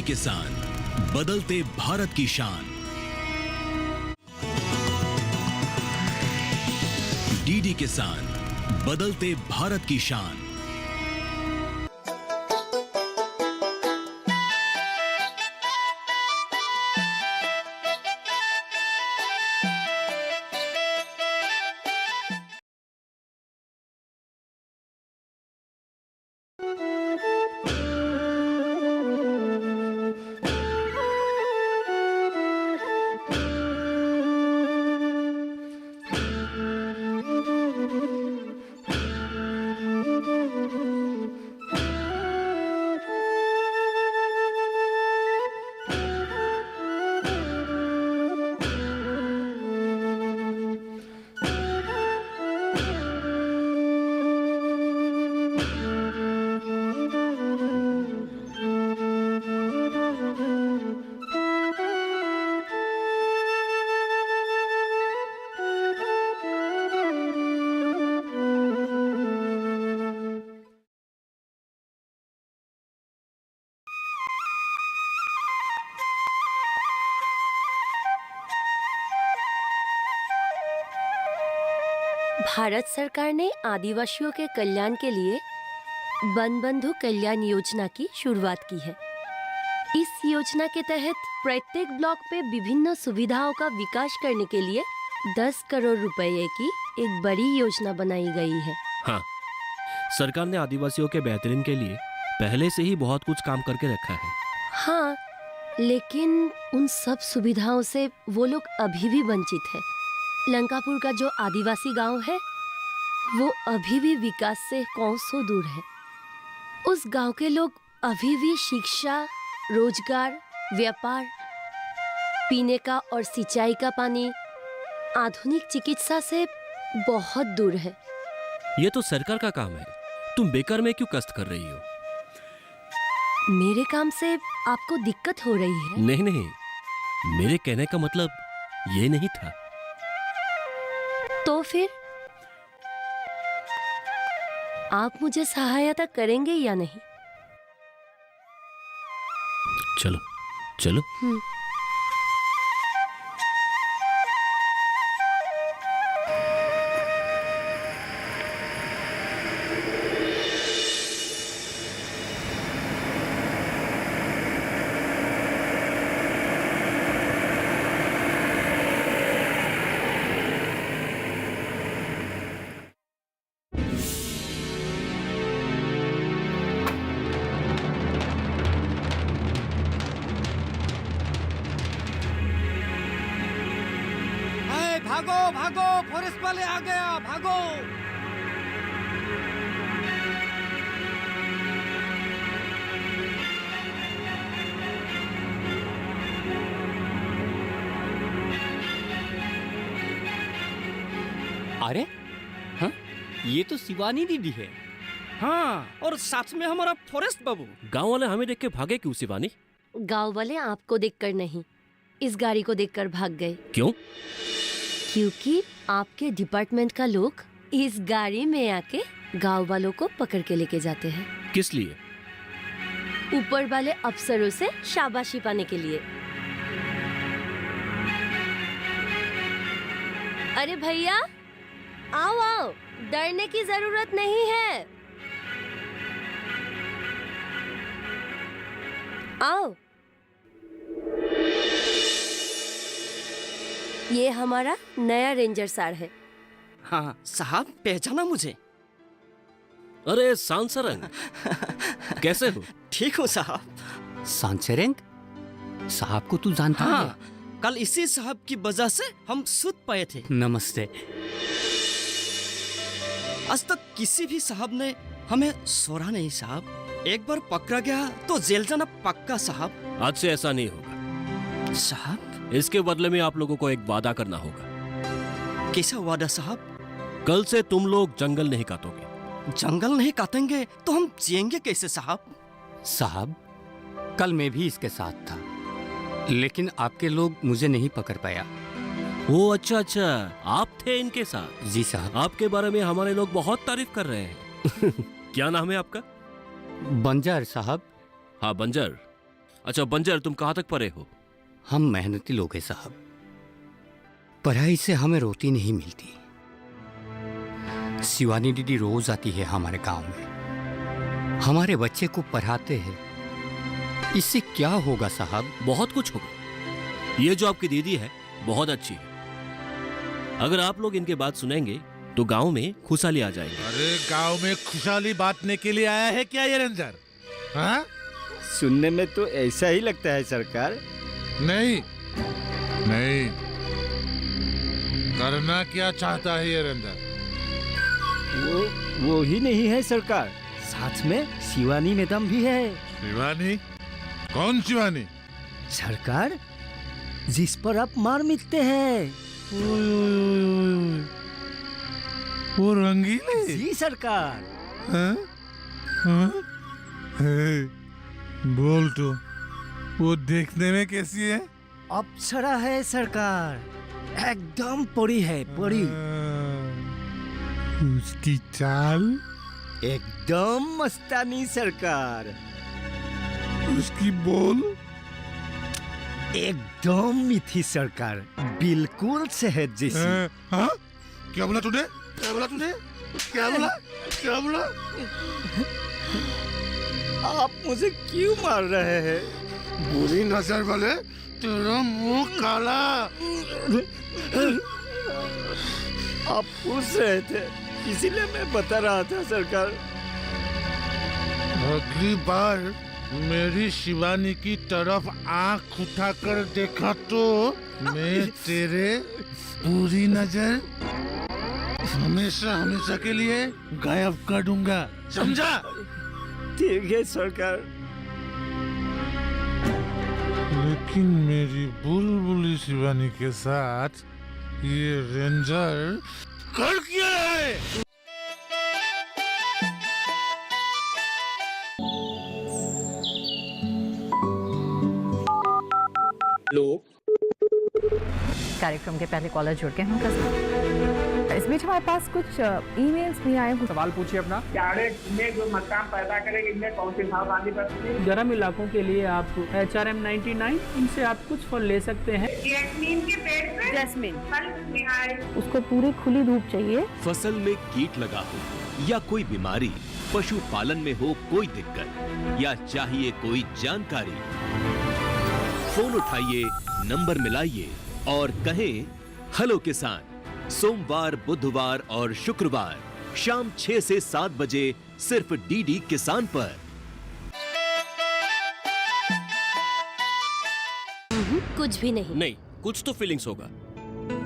किसान, बदलते भारत की शान। डीडी किसान, बदलते भारत की शान। भारत सरकार ने आदिवासियों के कल्याण के लिए वन बंधु कल्याण योजना की शुरुआत की है। इस योजना के तहत प्रत्येक ब्लॉक पे विभिन्न सुविधाओं का विकास करने के लिए 10 करोड़ रुपए की एक बड़ी योजना बनाई गई है। हाँ, सरकार ने आदिवासियों के बेहतरीन के लिए पहले से ही बहुत कुछ काम करके रखा है। हाँ, लेकिन उन सब सुविधाओं से वो लोग अभी भी वंचित है। लंकापुर का जो आदिवासी गांव है वो अभी भी विकास से कोसों दूर है। उस गांव के लोग अभी भी शिक्षा, रोजगार, व्यापार, पीने का और सिंचाई का पानी, आधुनिक चिकित्सा से बहुत दूर है। ये तो सरकार का काम है, तुम बेकार में क्यों कष्ट कर रही हो? मेरे काम से आपको दिक्कत हो रही है? नहीं नहीं, मेरे कहने का मतलब ये नहीं था। तो फिर आप मुझे सहायता करेंगे या नहीं? चलो चलो। भागो भागो, फॉरेस्ट वाले आ गया, भागो। अरे हाँ, ये तो शिवानी दीदी है। हाँ, और साथ में हमारा फॉरेस्ट बाबू। गांव वाले हमें देख के भागे क्यों शिवानी? गांव वाले आपको देखकर नहीं, इस गाड़ी को देखकर भाग गए। क्यों? क्योंकि आपके डिपार्टमेंट का लोग इस गाड़ी में आके गांव वालों को पकड़ के लेके जाते हैं। किस लिए? ऊपर वाले अफसरों से शाबाशी पाने के लिए। अरे भैया, आओ आओ, डरने की जरूरत नहीं है। आओ, ये हमारा नया रेंजर सार है। हाँ साहब, पहचाना मुझे? अरे सांसरंग, कैसे हो? ठीक हूँ साहब। सांचेरेंग साहब को तू जानता है? हाँ, कल इसी साहब की वजह से हम सूत पाए थे। नमस्ते। आज तक किसी भी साहब ने हमें सोरा नहीं साहब। एक बार पकड़ा गया तो जेल जाना पक्का साहब। आज से ऐसा नहीं होगा साहब। इसके बदले में आप लोगों को एक वादा करना होगा। कैसा वादा साहब? कल से तुम लोग जंगल नहीं काटोगे। जंगल नहीं काटेंगे तो हम जिएंगे कैसे साहब? साहब, कल मैं भी इसके साथ था, लेकिन आपके लोग मुझे नहीं पकड़ पाया। ओ अच्छा अच्छा, आप थे इनके साथ? जी साहब। आपके बारे में हमारे लोग बहुत तारीफ कर रहे हैं। क्या नाम है आपका? बंजर साहब। हाँ बंजर। अच्छा बंजर, तुम कहाँ तक पढ़े हो? हम मेहनती लोग हैं साहब, पढ़ाई से हमें रोटी नहीं मिलती। शिवानी दीदी रोज आती है हमारे गांव में, हमारे बच्चे को पढ़ाते हैं। इससे क्या होगा साहब? बहुत कुछ होगा। ये जो आपकी दीदी है बहुत अच्छी है। अगर आप लोग इनके बात सुनेंगे तो गांव में खुशहाली आ जाएगी। अरे गांव में खुशहाली बांटने के लिए आया है क्या ये रेंजर? हाँ? सुनने में तो ऐसा ही लगता है सरकार। नहीं नहीं, करना क्या चाहता है ये रेंजर? वो ही नहीं है सरकार, साथ में शिवानी मैडम भी है। शिवानी? कौन शिवानी? सरकार, जिस पर आप मार मिटते हैं। वो रंगीली? जी सरकार। हाँ? हाँ? हे, बोल तो, वो देखने में कैसी है? अप्सरा है सरकार, एकदम परी है, परी। उसकी चाल? एकदम मस्तानी सरकार। उसकी बोल? एकदम मीठी सरकार, बिल्कुल शहद जैसी। हाँ? क्या बोला तूने? क्या बोला तूने? क्या बोला? क्या बोला? आप मुझे क्यों मार रहे हैं? बुरी नजर वाले, तेरा मुंह काला। आप पूछ रहे थे, इसीलिए मैं बता रहा था सरकार। अगली बार मेरी शिवानी की तरफ आंख उठाकर देखा तो मैं तेरे बुरी नजर हमेशा हमेशा के लिए गायब कर दूंगा, समझा? ठीक है सरकार। लेकिन मेरी बुलबुली शिवानी के साथ ये रेंजर कर क्या है? कार्यक्रम के पहले कॉलर जुड़ गए हैं उनका। इस बीच हमारे पास कुछ ईमेल्स भी आए। सवाल पूछिए अपना। में जो मकान पैदा करेगी, इनमें कौन सी सावधानी बरतनी? गर्म इलाकों के लिए आप HRM 99 इनसे आप कुछ फल ले सकते हैं। जैस्मीन के पेड़ पे जैस्मिन, फल निहाय। उसको पूरी खुली धूप चाहिए। फसल में कीट लगा हो या कोई बीमारी, पशुपालन में हो कोई दिक्कत या चाहिए कोई जानकारी, फोन उठाइए, नंबर मिलाइए और कहें हेलो किसान। सोमवार, बुधवार और शुक्रवार शाम 6 से 7 बजे सिर्फ डीडी किसान पर। कुछ भी नहीं। नहीं, कुछ तो फीलिंग्स होगा।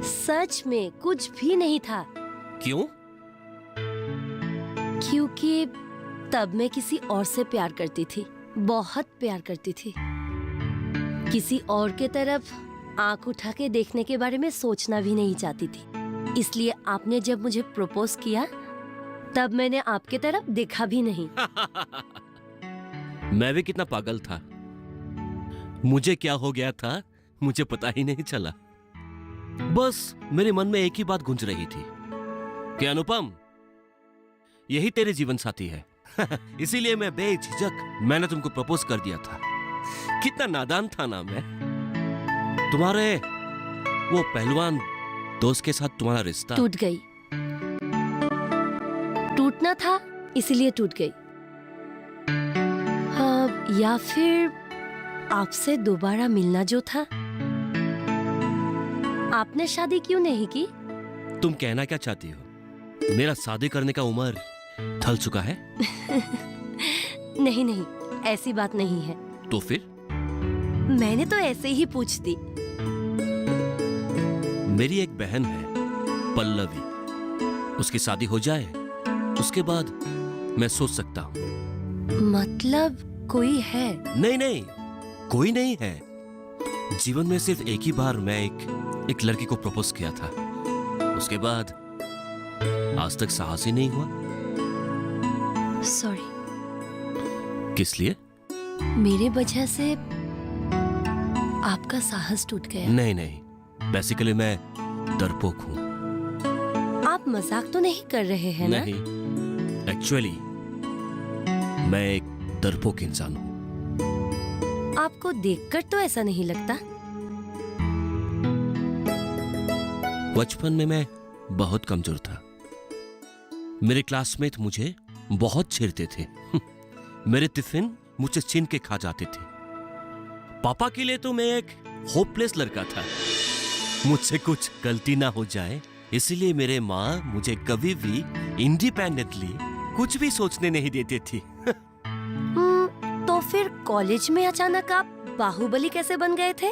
सच में कुछ भी नहीं था। क्यों? क्योंकि तब मैं किसी और से प्यार करती थी, बहुत प्यार करती थी। किसी और के तरफ आंख उठा के देखने के बारे में सोचना भी नहीं चाहती थी। इसलिए आपने जब मुझे प्रपोज किया तब मैंने आपके तरफ देखा भी नहीं। मैं भी कितना पागल था। मुझे क्या हो गया था मुझे पता ही नहीं चला। बस मेरे मन में एक ही बात गूंज रही थी कि अनुपम, यही तेरे जीवन साथी है। इसीलिए मैं बेझिझक मैंने तुमको प्रपोज कर दिया था। कितना नादान था ना मैं। तुम्हारे वो पहलवान दोस्त के साथ तुम्हारा रिश्ता टूट गई। टूटना था इसीलिए टूट गई। हाँ, या फिर आपसे दोबारा मिलना जो था। आपने शादी क्यों नहीं की? तुम कहना क्या चाहती हो? मेरा शादी करने का उम्र ढल चुका है? नहीं नहीं, ऐसी बात नहीं है। तो फिर? मैंने तो ऐसे ही पूछ दी। मेरी एक बहन है पल्लवी, उसकी शादी हो जाए उसके बाद मैं सोच सकता हूँ। मतलब कोई है? नहीं नहीं, कोई नहीं है। जीवन में सिर्फ एक ही बार मैं एक लड़की को प्रपोज किया था। उसके बाद आज तक साहस ही नहीं हुआ। सॉरी। किस लिए? मेरे वजह से आपका साहस टूट गया। नहीं नहीं, बेसिकली मैं डरपोक हूँ। आप मजाक तो नहीं कर रहे हैं ना? नहीं, एक्चुअली मैं एक डरपोक इंसान हूँ। आपको देखकर तो ऐसा नहीं लगता। बचपन में मैं बहुत कमजोर था। मेरे क्लासमेट मुझे बहुत छेड़ते थे। मेरे टिफिन मुझसे छीन के खा जाते थे। पापा के लिए तो मैं एक होपलेस लड़का था। मुझसे कुछ गलती ना हो जाए इसलिए मेरे माँ मुझे कभी भी इंडिपेंडेंटली कुछ भी सोचने नहीं देती थी। तो फिर कॉलेज में अचानक आप बाहुबली कैसे बन गए थे?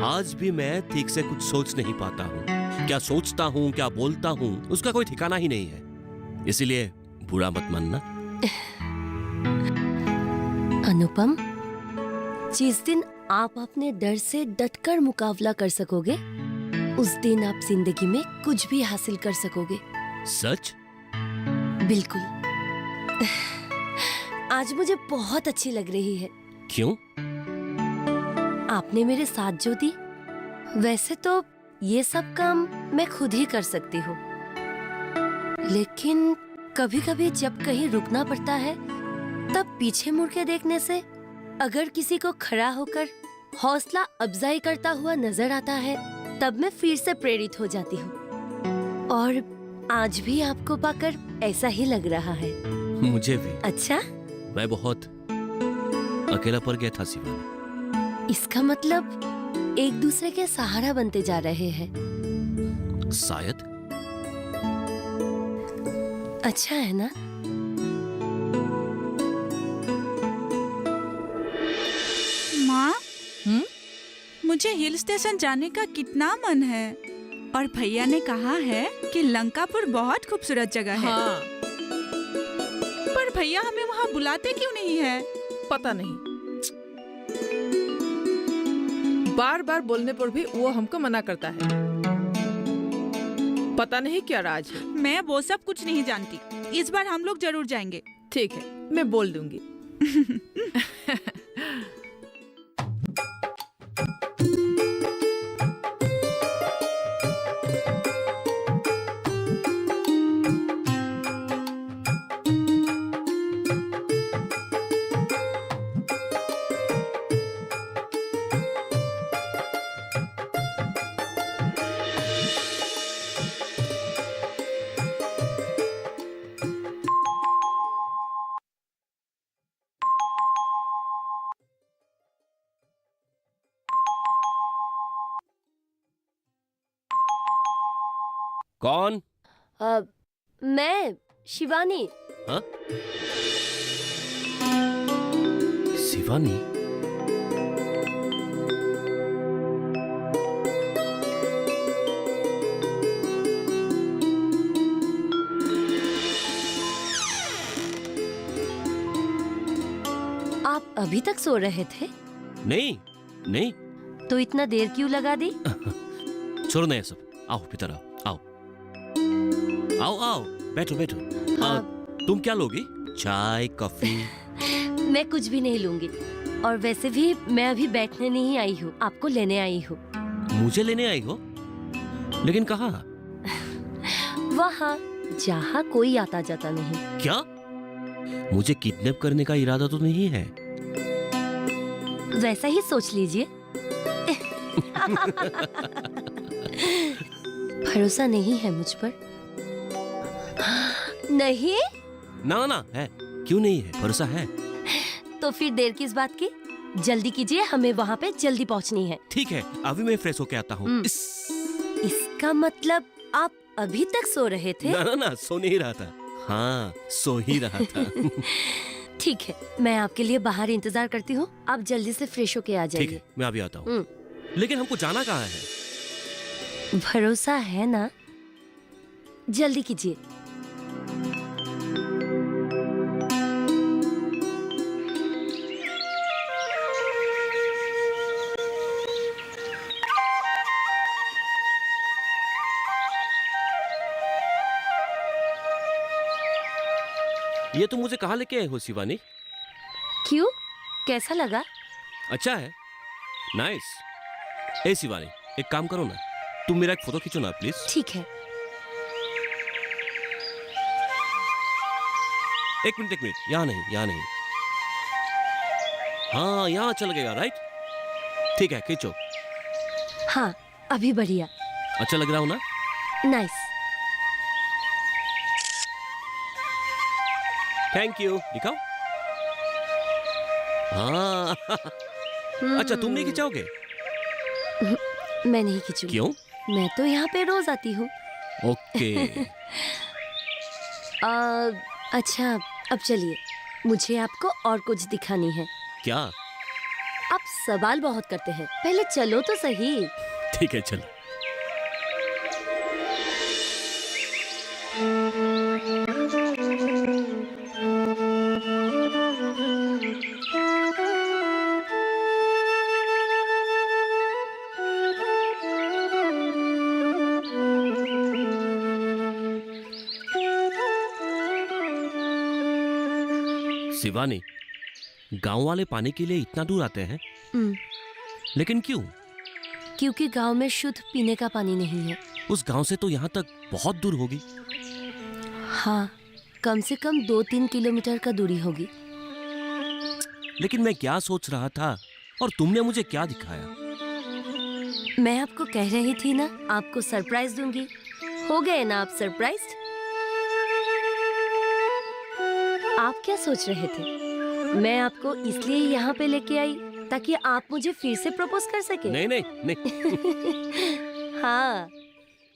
आज भी मैं ठीक से कुछ सोच नहीं पाता हूँ। क्या सोचता हूँ, क्या बोलता हूँ, उसका कोई ठिकाना ही नहीं है। इसीलिए बुरा मत मानना। अनुपम, जिस दिन आप अपने डर से डटकर मुकाबला कर सकोगे, उस दिन आप जिंदगी में कुछ भी हासिल कर सकोगे। सच? बिल्कुल। आज मुझे बहुत अच्छी लग रही है। क्यों? आपने मेरे साथ जो दी, वैसे तो ये सब काम मैं खुद ही कर सकती हूँ, लेकिन कभी-कभी जब कहीं रुकना पड़ता है, तब पीछे मुड़ के देखने से अगर किसी को खड़ा होकर हौसला अफजाई करता हुआ नजर आता है, तब मैं फिर से प्रेरित हो जाती हूँ। और आज भी आपको पाकर ऐसा ही लग रहा है। मुझे भी। अच्छा? मैं बहुत अकेला पड़ गया था शिवानी। इसका मतलब एक दूसरे के सहारा बनते जा रहे हैं। शायद। अच्छा है ना? माँ, मुझे हिल स्टेशन जाने का कितना मन है। और भैया ने कहा है कि लंकापुर बहुत खूबसूरत जगह है। हाँ। पर भैया हमें वहाँ बुलाते क्यों नहीं है? पता नहीं, बार बार बोलने पर भी वो हमको मना करता है। पता नहीं क्या राज है। मैं वो सब कुछ नहीं जानती। इस बार हम लोग जरूर जाएंगे। ठीक है, मैं बोल दूंगी। कौन? मैं शिवानी। हाँ? शिवानी? आप अभी तक सो रहे थे? नहीं नहीं। तो इतना देर क्यों लगा दी? छोड़ो ना ये सब। आओ भीतर आओ। आओ आओ आओ, बैठो बैठो। हाँ। तुम क्या लोगी? चाय, कॉफी? मैं कुछ भी नहीं लूंगी। और वैसे भी मैं अभी बैठने नहीं आई हूँ, आपको लेने आई हूँ। मुझे लेने आई हो? लेकिन कहाँ? वहाँ जहाँ कोई आता जाता नहीं। क्या? मुझे किडनैप करने का इरादा तो नहीं है? वैसा ही सोच लीजिए। भरोसा नहीं है मुझ पर? नहीं? ना ना है। क्यों नहीं है? भरोसा है। तो फिर देर किस बात की? जल्दी कीजिए, हमें वहाँ पे जल्दी पहुँचनी है। ठीक है, अभी मैं फ्रेश होके आता हूँ। इसका मतलब आप अभी तक सो रहे थे? ना ना ना, सो नहीं रहा था। हाँ, सो ही रहा था। ठीक है, मैं आपके लिए बाहर इंतजार करती हूँ। आप जल्दी से फ्रेश होके आ जाइए। ठीक है, मैं अभी आता हूँ। लेकिन हमको जाना कहाँ है? भरोसा है ना? जल्दी कीजिए। ये तुम मुझे कहाँ लेके आए हो शिवानी? क्यों? कैसा लगा? अच्छा है, नाइस। ए शिवानी, एक काम करो ना, तुम मेरा एक फोटो खींचो ना प्लीज। ठीक है। एक मिनट, यहाँ नहीं, यहाँ नहीं। हाँ, यहाँ अच्छा लगेगा, राइट? ठीक है, खींचो। हाँ, अभी बढ़िया। अच्छा लग रहा हूँ ना? नाइस। Thank you. दिखाओ। हाँ। अच्छा, तुम नहीं खिंचाओगे? मैं नहीं खींचूंगी। क्यों? मैं तो यहाँ पे रोज आती हूँ। ओके। अच्छा, अब चलिए, मुझे आपको और कुछ दिखानी है। क्या? आप सवाल बहुत करते हैं, पहले चलो तो सही। ठीक है, चलो। शिवानी, गांव वाले पानी के लिए इतना दूर आते हैं, लेकिन क्यों? क्योंकि गांव में शुद्ध पीने का पानी नहीं है। उस गांव से तो यहाँ तक बहुत दूर होगी। हाँ, कम से कम 2-3 किलोमीटर का दूरी होगी। लेकिन मैं क्या सोच रहा था और तुमने मुझे क्या दिखाया? मैं आपको कह रही थी ना, आपको सरप्राइज दूंगी। हो गए ना आप सरप्राइज्ड? आप क्या सोच रहे थे? मैं आपको इसलिए यहाँ पे लेके आई ताकि आप मुझे फिर से प्रपोज कर सके? नहीं नहीं नहीं। हाँ।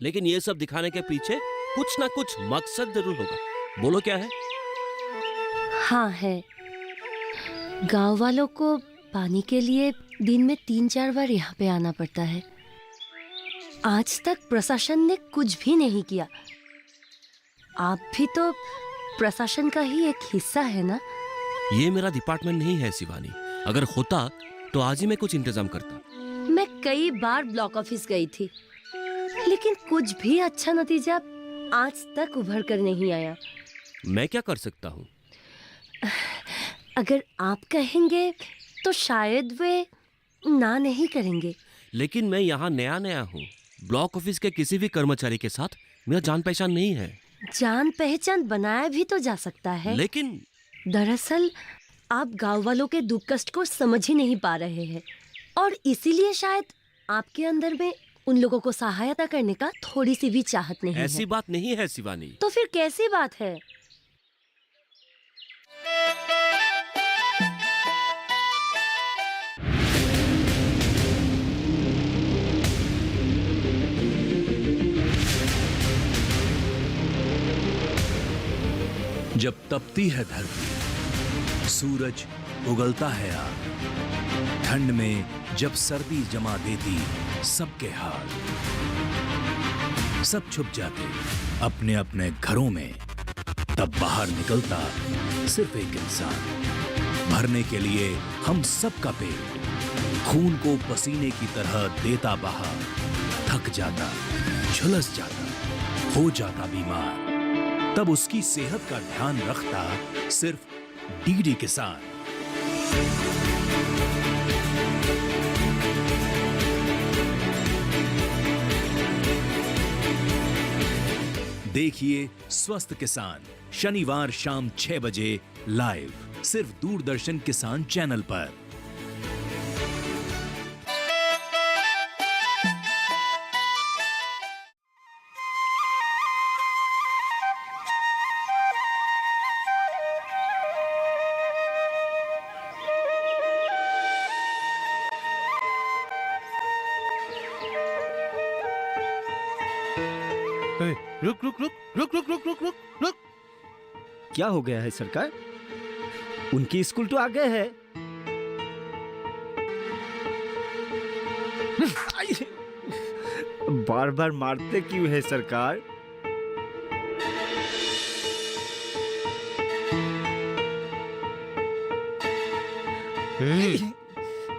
लेकिन ये सब दिखाने के पीछे कुछ ना कुछ मकसद जरूर होगा। बोलो क्या है? हाँ है। गांव वालों को पानी के लिए दिन में 3-4 बार यहाँ पे आना पड़ता है। आज तक प्रशासन ने कुछ भी नहीं किया। आप भी तो प्रशासन का ही एक हिस्सा है ना? ये मेरा डिपार्टमेंट नहीं है शिवानी। अगर होता तो आज ही मैं कुछ इंतजाम करता। मैं कई बार ब्लॉक ऑफिस गई थी, लेकिन कुछ भी अच्छा नतीजा आज तक उभर कर नहीं आया। मैं क्या कर सकता हूँ? अगर आप कहेंगे तो शायद वे ना नहीं करेंगे। लेकिन मैं यहाँ नया नया हूँ। ब्लॉक ऑफिस के किसी भी कर्मचारी के साथ मेरा जान पहचान नहीं है। जान पहचान बनाया भी तो जा सकता है। लेकिन दरअसल आप गांव वालों के दुख कष्ट को समझ ही नहीं पा रहे हैं, और इसीलिए शायद आपके अंदर में उन लोगों को सहायता करने का थोड़ी सी भी चाहत नहीं है। ऐसी बात नहीं है शिवानी। तो फिर कैसी बात है? जब तपती है धरती, सूरज उगलता है आग, ठंड में जब सर्दी जमा देती सबके हाल, सब छुप जाते अपने अपने घरों में, तब बाहर निकलता सिर्फ एक इंसान, भरने के लिए हम सबका पेट, खून को पसीने की तरह देता बहा, थक जाता, झुलस जाता, हो जाता बीमार, तब उसकी सेहत का ध्यान रखता सिर्फ डीडी किसान। देखिए स्वस्थ किसान शनिवार शाम 6 बजे लाइव, सिर्फ दूरदर्शन किसान चैनल पर। रुक रुक रुक रुक रुक रुक रुक रुक रुक। क्या हो गया है सरकार? उनकी स्कूल तो आगे है। बार बार मारते क्यों है सरकार?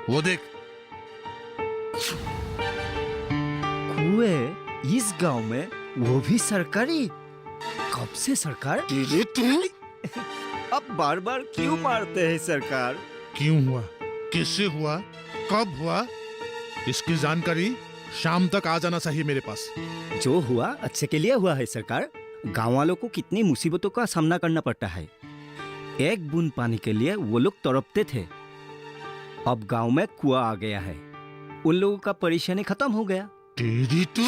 वो देख, कुएं इस गांव में, वो भी सरकारी? कब से सरकार? अब बार बार क्यों मारते हैं सरकार? क्यों हुआ, किससे हुआ, कब हुआ, इसकी जानकारी शाम तक आ जाना चाहिए मेरे पास। जो हुआ अच्छे के लिए हुआ है सरकार। गांव वालों को कितनी मुसीबतों का सामना करना पड़ता है। एक बूंद पानी के लिए वो लोग तड़पते थे। अब गांव में कुआं आ गया है, उन लोगों का परेशानी खत्म हो गया। तेरी तू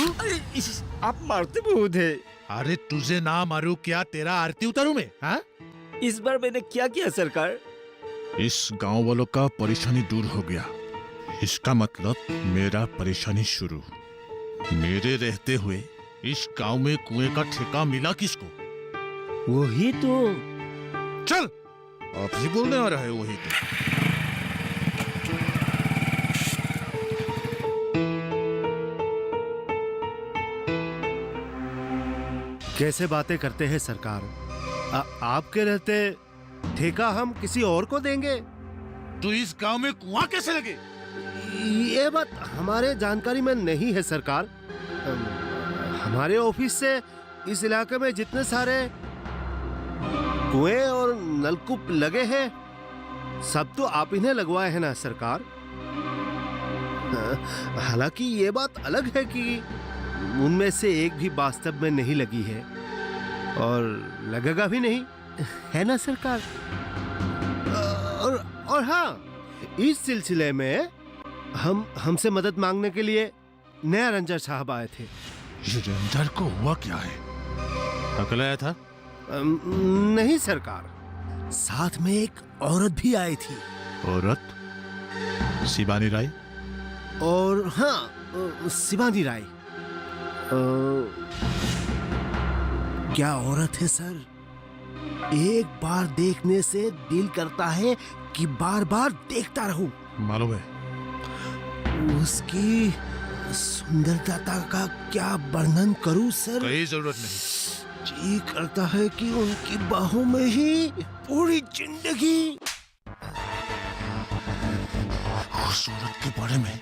आप मारते बहुत है। अरे तुझे ना मारू क्या, तेरा आरती उतारू मैं? हाँ? इस बार मैंने क्या किया सरकार? इस गांव वालों का परेशानी दूर हो गया, इसका मतलब मेरा परेशानी शुरू। मेरे रहते हुए इस गांव में कुएं का ठेका मिला किसको? वही तो। चल, अब ही बोलने आ रहा है वही तो। कैसे बातें करते हैं सरकार? आपके रहते ठेका हम किसी और को देंगे? तो इस गांव में कुआं कैसे लगे? ये बात हमारे जानकारी में नहीं है सरकार। हमारे ऑफिस से इस इलाके में जितने सारे कुएं और नलकूप लगे हैं, सब तो आप इन्हें लगवाए हैं ना सरकार। हालांकि ये बात अलग है कि उनमें से एक भी वास्तव में नहीं लगी है और लगेगा भी नहीं, है ना सरकार? और हाँ, इस सिलसिले में हमसे मदद मांगने के लिए नया रंजर साहब आए थे। ये रंजर को हुआ क्या है? अकेला आया था? नहीं सरकार, साथ में एक औरत भी आई थी। औरत? शिवानी राय? और हाँ, शिवानी राय। क्या औरत है सर, एक बार देखने से दिल करता है कि बार बार देखता रहूं। मालूम है। उसकी सुंदरता का क्या वर्णन करूं सर? कोई जरूरत नहीं। जी करता है कि उनकी बाहों में ही पूरी जिंदगी। उस औरत के बारे में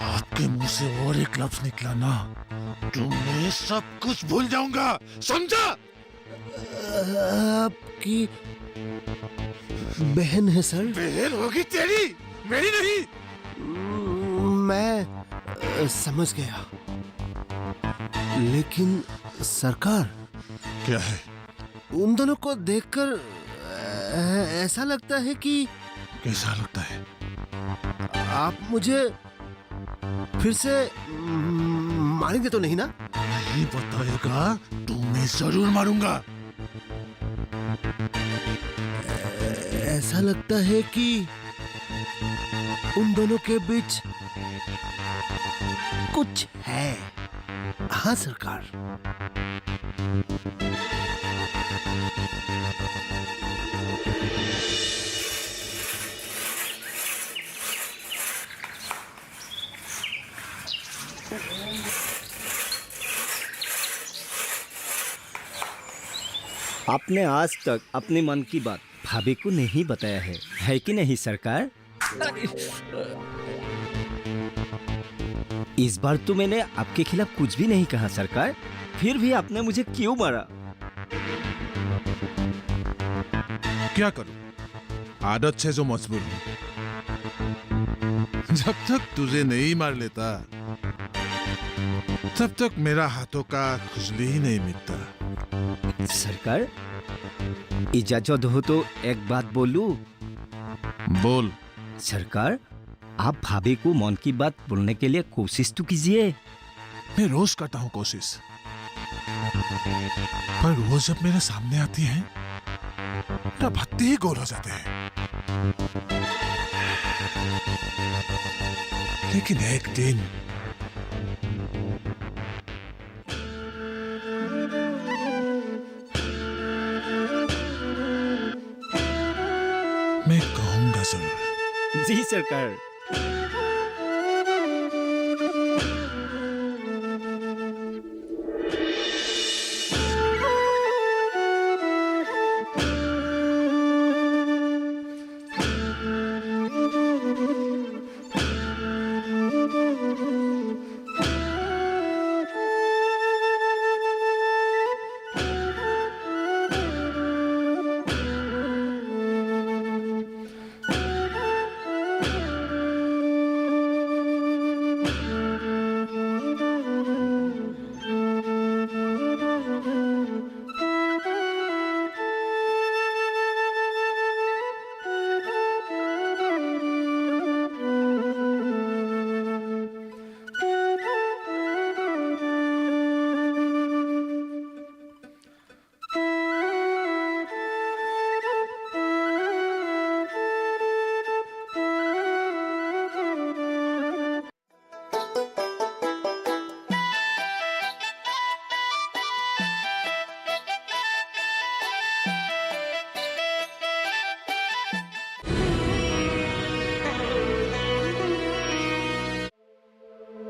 आपके मुंह से और एक लफ्ज निकला ना, तो मैं सब कुछ भूल जाऊंगा, समझा? आपकी बहन है सर। बहन होगी तेरी, मेरी नहीं। मैं समझ गया, लेकिन सरकार। क्या है? उन दोनों को देखकर ऐसा लगता है कि। कैसा लगता है? आप मुझे फिर से मारेंगे तो नहीं ना? नहीं बताएगा तो मैं जरूर मारूंगा। ऐसा लगता है कि उन दोनों के बीच कुछ है। हाँ सरकार। आपने आज तक अपने मन की बात भाभी को नहीं बताया है कि नहीं सरकार? इस बार तो मैंने आपके खिलाफ कुछ भी नहीं कहा सरकार, फिर भी आपने मुझे क्यों मारा? क्या करूं, आदत से जो मजबूर हूं। जब तक तुझे नहीं मार लेता तब तक मेरा हाथों का खुजली ही नहीं मिटता। सरकार, इजाजत हो तो एक बात बोलूं? बोल। सरकार, आप भाभी को मन की बात बोलने के लिए कोशिश तो कीजिए। मैं रोज करता हूँ कोशिश, पर वो जब मेरे सामने आती हैं, मेरा भत्ते ही गोल हो जाते हैं। लेकिन एक दिन मैं कहूंगा जरूर। जी सरकार।